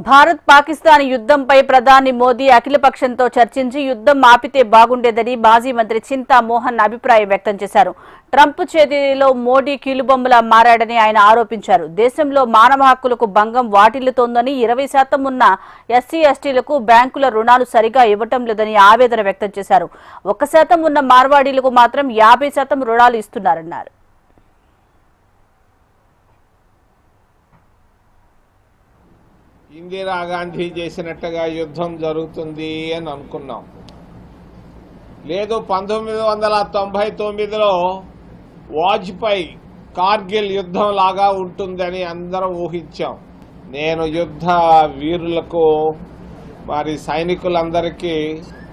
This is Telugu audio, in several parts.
భారత్ పాకిస్తాన్ యుద్ధంపై ప్రధాని మోదీ అఖిలపక్షంతో చర్చించి యుద్ధం ఆపితే బాగుండేదని మాజీ మంత్రి చింతా మోహన్ అభిప్రాయం వ్యక్తం చేశారు. ట్రంప్ చేతిలో మోడీ కీలుబొమ్మలా మారాడని ఆయన ఆరోపించారు. దేశంలో మానవ హక్కులకు భంగం వాటిల్లుతోందని 20% ఉన్న ఎస్సీ ఎస్టీలకు బ్యాంకుల రుణాలు సరిగా ఇవ్వటం లేదని ఆవేదన వ్యక్తం చేశారు. 1% ఉన్న మార్వాడీలకు మాత్రం 50% రుణాలు ఇస్తున్నారన్నారు. ఇందిరాగాంధీ చేసినట్టుగా యుద్ధం జరుగుతుంది అని అనుకున్నాం. లేదు 1999లో వాజ్పేయి కార్గిల్ యుద్ధం లాగా ఉంటుందని అందరం ఊహించాం. నేను యుద్ధ వీరులకు మరి సైనికులందరికీ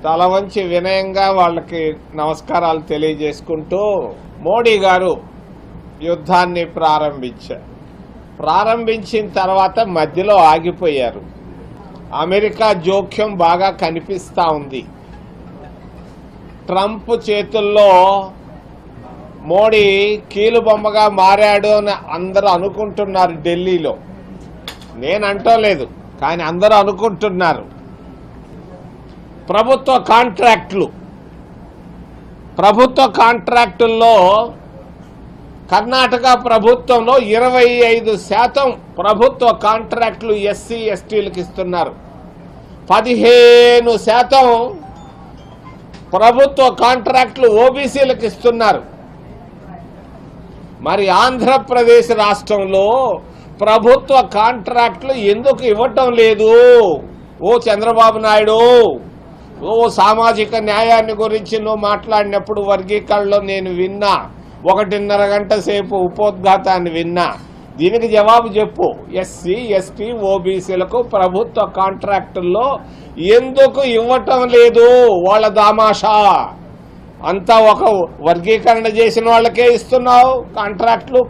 తల వంచి వినయంగా వాళ్ళకి నమస్కారాలు తెలియజేసుకుంటూ మోడీ గారు యుద్ధాన్ని ప్రారంభించిన తర్వాత మధ్యలో ఆగిపోయారు. అమెరికా జోక్యం బాగా కనిపిస్తూ ఉంది. ట్రంప్ చేతుల్లో మోడీ కీలుబొమ్మగా మారాడు అని అందరూ అనుకుంటున్నారు. ఢిల్లీలో నేను అంటలేదు, కానీ అందరూ అనుకుంటున్నారు. ప్రభుత్వ కాంట్రాక్టుల్లో కర్ణాటక ప్రభుత్వంలో 25% ప్రభుత్వ కాంట్రాక్టులు ఎస్సీ ఎస్టీలకు ఇస్తున్నారు. 15% ప్రభుత్వ కాంట్రాక్టులు ఓబీసీలకు ఇస్తున్నారు. మరి ఆంధ్రప్రదేశ్ రాష్ట్రంలో ప్రభుత్వ కాంట్రాక్టులు ఎందుకు ఇవ్వటం లేదు? ఓ చంద్రబాబు నాయుడు, ఓ సామాజిక న్యాయాన్ని గురించి నువ్వు మాట్లాడినప్పుడు వర్గీకరణలో నేను విన్నా. 1.5 గంట సేపు ఉపోద్ఘాతాన్ని విన్నా. దీనికి జవాబు చెప్పు. ఎస్సీ ఎస్టీ ఓబీసీలకు ప్రభుత్వ కాంట్రాక్టుల్లో ఎందుకు ఇవ్వటం లేదు? వాళ్ళ దామాషా అంతా ఒక వర్గీకరణ చేసిన వాళ్ళకే ఇస్తున్నావు కాంట్రాక్టులు.